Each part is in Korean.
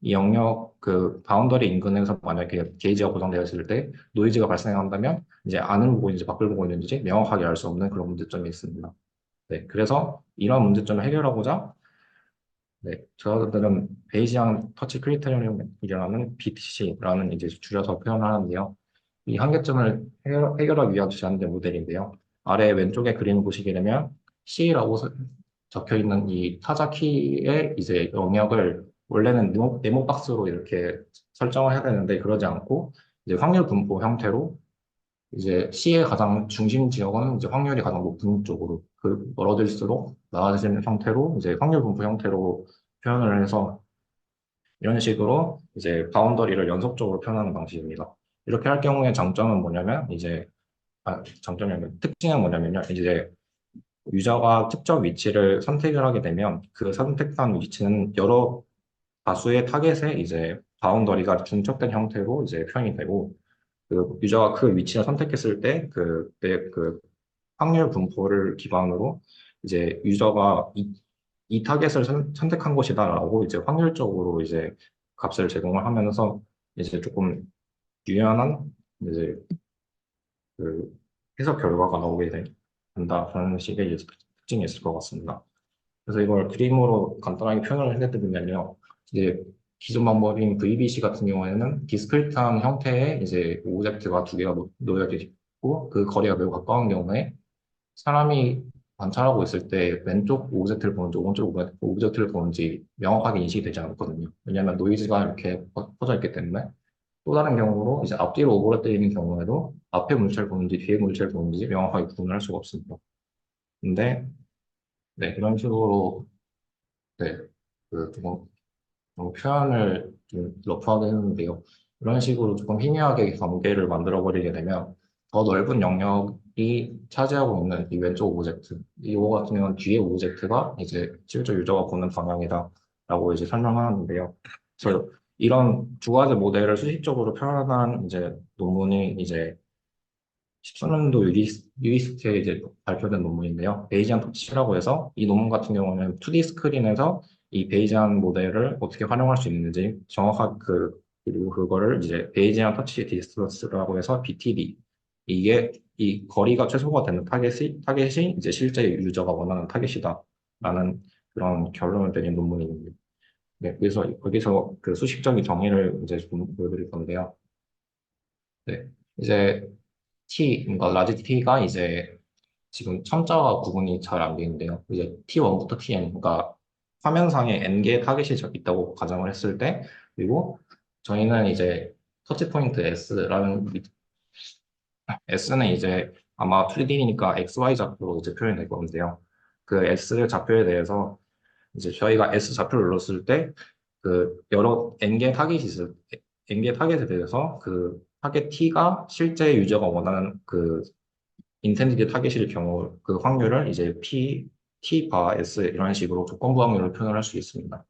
이 영역 그 바운더리 인근에서 만약에 게이지가 고정되었을 때 노이즈가 발생한다면 이제 안을 보고 있는지 밖을 보고 있는지 명확하게 알 수 없는 그런 문제점이 있습니다. 네, 그래서 이런 문제점을 해결하고자 네, 저들은 베이지안 터치 크리테리언이라는 BTC라는 이제 줄여서 표현하는데요. 이 한계점을 해결하기 위한 제안된 모델인데요. 아래 왼쪽에 그림 보시게 되면 C라고 적혀 있는 이 타자 키의 이제 영역을 원래는 네모 박스로 이렇게 설정을 해야 되는데 그러지 않고 이제 확률 분포 형태로 이제 C의 가장 중심 지역은 이제 확률이 가장 높은 쪽으로 멀어질수록 나아지는 형태로 이제 확률 분포 형태로 표현을 해서 이런 식으로 이제 바운더리를 연속적으로 표현하는 방식입니다. 이렇게 할 경우에 장점은 뭐냐면 이제 장점이 아니라 특징은 뭐냐면요. 이제 유저가 특정 위치를 선택을 하게 되면 그 선택한 위치는 여러 다수의 타겟에 이제 바운더리가 중첩된 형태로 이제 표현이 되고 그 유저가 그 위치를 선택했을 때 그 확률 분포를 기반으로 이제 유저가 이 타겟을 선택한 것이다라고 이제 확률적으로 이제 값을 제공을 하면서 이제 조금 유연한 이제 그 해석 결과가 나오게 된다 그런 식의 이제 특징이 있을 것 같습니다. 그래서 이걸 그림으로 간단하게 표현을 해드리면요. 이제 기존 방법인 VBC 같은 경우에는 디스크리트한 형태의 이제 오브젝트가 두 개가 놓여져 있고 그 거리가 매우 가까운 경우에 사람이 관찰하고 있을 때 왼쪽 오브젝트를 보는지 오른쪽 오브젝트를 보는지 명확하게 인식이 되지 않거든요. 왜냐하면 노이즈가 이렇게 퍼져 있기 때문에 또 다른 경우로 이제 앞뒤로 오버랩되어 있는 경우에도 앞에 물체를 보는지 뒤에 물체를 보는지 명확하게 구분할 수가 없습니다. 근데 네, 이런 식으로 네, 좀 표현을 좀 러프하게 했는데요. 이런 식으로 조금 희미하게 경계를 만들어버리게 되면 더 넓은 영역이 차지하고 있는 이 왼쪽 오브젝트, 이거 같은 경우는 뒤에 오브젝트가 이제 실제 유저가 보는 방향이다라고 이제 설명하는데요. 그래서 이런 두 가지 모델을 수식적으로 표현한 이제 논문이 이제 14년도 유리스트에 이제 발표된 논문인데요. 베이지안 터치라고 해서 이 논문 같은 경우는 2D 스크린에서 이 베이지안 모델을 어떻게 활용할 수 있는지 정확하게 그리고 그거를 이제 베이지안 터치 디스턴스라고 해서 BTD 이게 이 거리가 최소화 되는 타겟이 이제 실제 유저가 원하는 타겟이다라는 그런 결론을 내린 논문입니다. 네, 그래서 여기서 그 수식적인 정의를 이제 좀 보여드릴 건데요. 네, 이제 그러니까 라지 T가 이제 지금 첨자와 구분이 잘 안 되는데요. 이제 T1부터 Tn, 그러니까 화면상에 N개의 타겟이 있다고 가정을 했을 때, 그리고 저희는 이제 터치 포인트 S는 이제 아마 3D니까 XY 좌표로 이제 표현이 될 건데요. 그 S 좌표에 대해서 이제 저희가 S 좌표를 눌렀을 때, 그 여러 N개 타겟에 대해서 그 타겟 T가 실제 유저가 원하는 그 인텐디드 타겟일 경우 그 확률을 이제 T 바 S 이런 식으로 조건부 확률을 표현을 할 수 있습니다.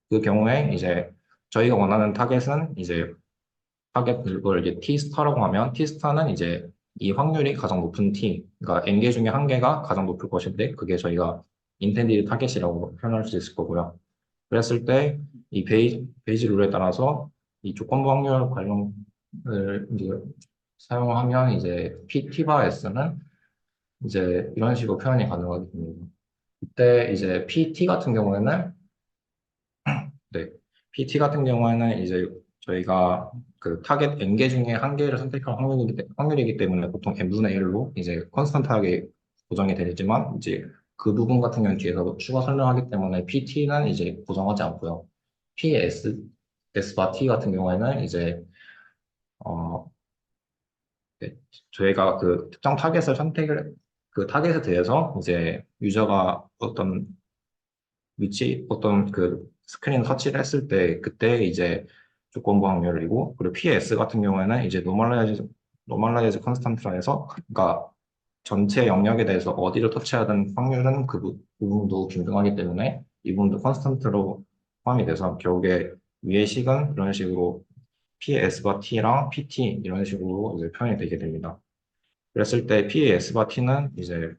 그 경우에 이제 저희가 원하는 타겟은 이제 타겟을 이제 T 스타라고 하면 T 스타는 이제 이 확률이 가장 높은 T, 그러니까 N개 중에 한 개가 가장 높을 것인데 그게 저희가 인텐디드 타겟이라고 표현할 수 있을 거고요. 그랬을 때 이 베이지 룰에 따라서 이 조건부 확률 관련을 이제 사용하면 이제 T 바 S는 이제 이런 식으로 표현이 가능하게 됩니다. 이때 이제 PT 같은 경우에는 네, PT 같은 경우에는 이제 저희가 그 타겟 N개 중에 한 개를 선택할 확률이기 때문에 보통 N분의 1로 이제 컨스턴트하게 고정이 되지만 이제 그 부분 같은 경우는 뒤에서 추가 설명하기 때문에 PT는 이제 고정하지 않고요. S 바 T 같은 경우에는 이제 어 네, 저희가 그 특정 그 타겟에 대해서 이제 유저가 어떤 그 스크린 터치를 했을 때 그때 이제 조건부 확률이고 그리고 PS 같은 경우에는 이제 노멀라이즈 컨스탄트라 해서 그러니까 전체 영역에 대해서 어디를 터치하든 확률은 그 부분도 균등하기 때문에 이 부분도 컨스탄트로 포함이 돼서 결국에 위의 식은 이런 식으로 PS바 T랑 PT 이런 식으로 이제 표현이 되게 됩니다. 그랬을 때 PS바 T는 이제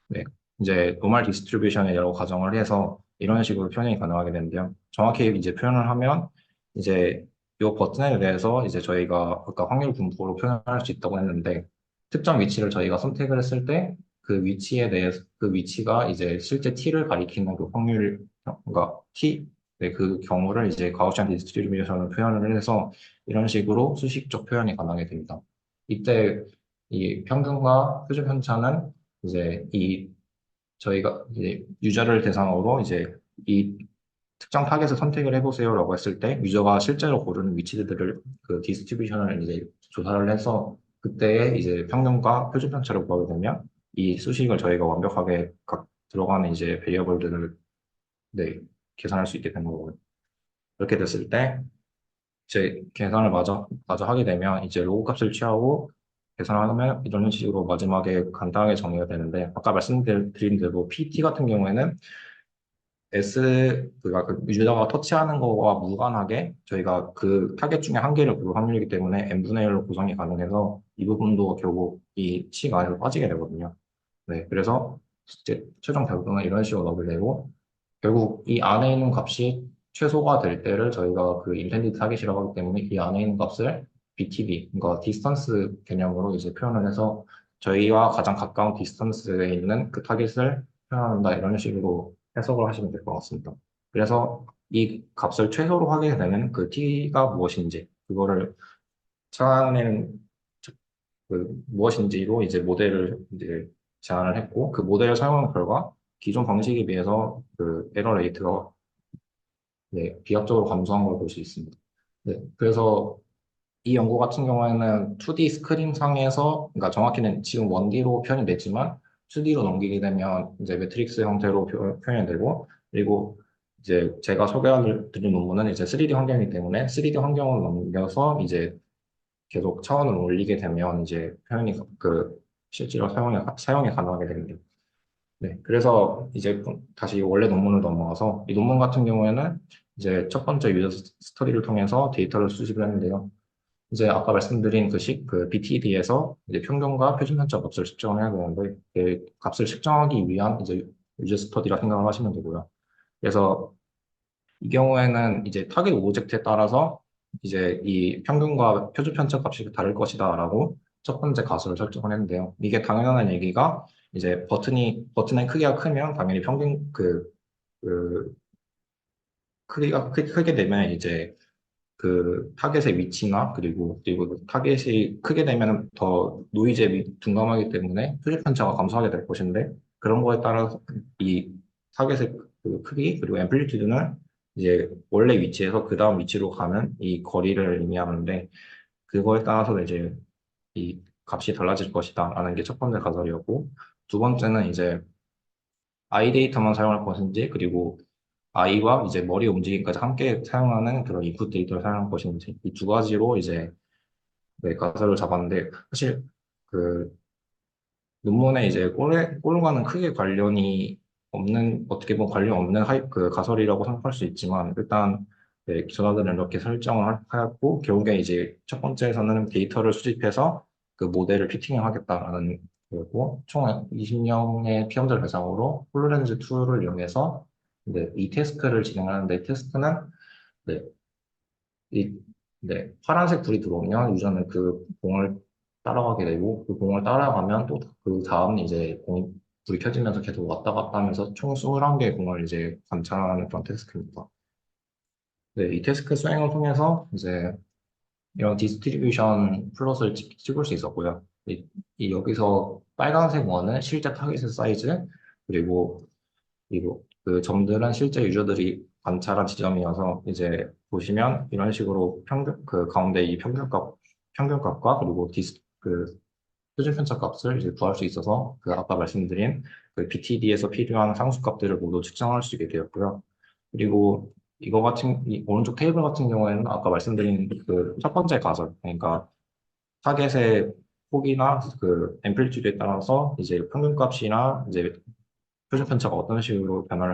네, 이제 노멀 디스트리뷰션이라고 가정을 해서 이런 식으로 표현이 가능하게 되는데요. 정확히 이제 표현을 하면 이제 이 버튼에 대해서 이제 저희가 아까 확률 분포로 표현할 수 있다고 했는데 특정 위치를 저희가 선택을 했을 때 그 위치에 대해서 그 위치가 이제 실제 t를 가리키는 그 확률 그러니까 t 네, 그 경우를 이제 가우시안 디스트리뷰션을 표현을 해서 이런 식으로 수식적 표현이 가능하게 됩니다. 이때 이 평균과 표준 편차는 이제 이 저희가 이제 유저를 대상으로 이제 이 특정 타겟을 선택을 해보세요라고 했을 때 유저가 실제로 고르는 위치들을 그 디스트리뷰션을 이제 조사를 해서 그때의 이제 평균과 표준 편차를 구하게 되면 이 수식을 저희가 완벽하게 각 들어가는 이제 베리어블들을 네, 계산할 수 있게 되는 거고요. 그렇게 됐을 때 이제 계산을 마저 하게 되면 이제 로그 값을 취하고 계산을 하면 이런 식으로 마지막에 간단하게 정리가 되는데 아까 말씀드린 대로 PT 같은 경우에는 그가 그 유저가 터치하는 거와 무관하게 저희가 그 타겟 중에 한 개를 고를 확률이기 때문에 n분의 1로 구성이 가능해서 이 부분도 결국 이 C가 안에서 빠지게 되거든요. 네, 그래서 이제 최종 결과는 이런 식으로 나오게 되고 결국 이 안에 있는 값이 최소가 될 때를 저희가 그 인텐디드 타겟이라고 하기 때문에 이 안에 있는 값을 BTD, 그러니까 디스턴스 개념으로 이제 표현을 해서 저희와 가장 가까운 디스턴스에 있는 그 타겟을 표현한다 이런 식으로 해석을 하시면 될 것 같습니다. 그래서 이 값을 최소로 하게 되는 그 t가 무엇인지 그거를 찾아내는 그 무엇인지로 이제 모델을 이제 제안을 했고 그 모델을 사용한 결과 기존 방식에 비해서 그 에러 레이트가 네, 비약적으로 감소한 걸 볼 수 있습니다. 네, 그래서 이 연구 같은 경우에는 2D 스크린 상에서 그러니까 정확히는 지금 1D로 표현이 되지만 2D로 넘기게 되면 이제 매트릭스 형태로 표현이 되고 그리고 이제 제가 소개해 드린 논문은 이제 3D 환경이기 때문에 3D 환경을 넘겨서 이제 계속 차원을 올리게 되면 이제 표현이 그 실제로 사용이 가능하게 됩니다. 네, 그래서 이제 다시 원래 논문을 넘어가서 이 논문 같은 경우에는 이제 첫 번째 유저 스터디를 통해서 데이터를 수집을 했는데요. 이제 아까 말씀드린 그 BTD에서 이제 평균과 표준 편차 값을 측정을 해야 되는데 그 값을 측정하기 위한 이제 유저 스터디라 생각을 하시면 되고요. 그래서 이 경우에는 이제 타겟 오브젝트에 따라서 이제 이 평균과 표준 편차 값이 다를 것이다라고 첫 번째 가설을 설정을 했는데요. 이게 당연한 얘기가 이제 버튼의 크기가 크면 당연히 평균 그 크기가 크게 되면 이제 그 타겟의 위치나 그리고 그 타겟이 크게 되면 더 노이즈에 둔감하기 때문에 표준 편차가 감소하게 될 것인데 그런 거에 따라서 이 타겟의 그 크기 그리고 앰플리튜드는 이제 원래 위치에서 그 다음 위치로 가는 이 거리를 의미하는데 그거에 따라서 이제 이 값이 달라질 것이다라는 게 첫 번째 가설이었고 두 번째는 이제 아이 데이터만 사용할 것인지 그리고 아이와 이제 머리 움직임까지 함께 사용하는 그런 인풋 데이터를 사용할 것인지 이 두 가지로 이제 네, 가설을 잡았는데 사실 그 논문에 이제 꼴과는 크게 관련이 없는 어떻게 보면 관련 없는 그 가설이라고 생각할 수 있지만 일단 네, 저자들은 이렇게 설정을 하였고 결국에 이제 첫 번째에서는 데이터를 수집해서 그 모델을 피팅하겠다라는 거고 총 20명의 피험자 대상으로 홀로렌즈 툴을 이용해서 네, 이 태스크를 진행하는데 태스크는 네, 이, 네, 파란색 불이 들어오면 유저는 그 공을 따라가게 되고 그 공을 따라가면 또 그 다음 이제 불이 켜지면서 계속 왔다 갔다 하면서 총 21개의 공을 이제 관찰하는 그런 태스크입니다. 네, 이 태스크 수행을 통해서 이제 이런 디스트리뷰션 플롯을 찍을 수 있었고요. 이 여기서 빨간색 원은 실제 타깃의 사이즈 그리고 그 점들은 실제 유저들이 관찰한 지점이어서 이제 보시면 이런 식으로 그 가운데 이 평균값과 그리고 그 표준 편차 값을 이제 구할 수 있어서 그 아까 말씀드린 그 BTD에서 필요한 상수값들을 모두 측정할 수 있게 되었고요. 그리고 이 오른쪽 테이블 같은 경우에는 아까 말씀드린 그 첫 번째 가설, 그러니까 타겟의 폭이나 그 앰플리튜드에 따라서 이제 평균값이나 이제 표준 편차가 어떤 식으로 변화를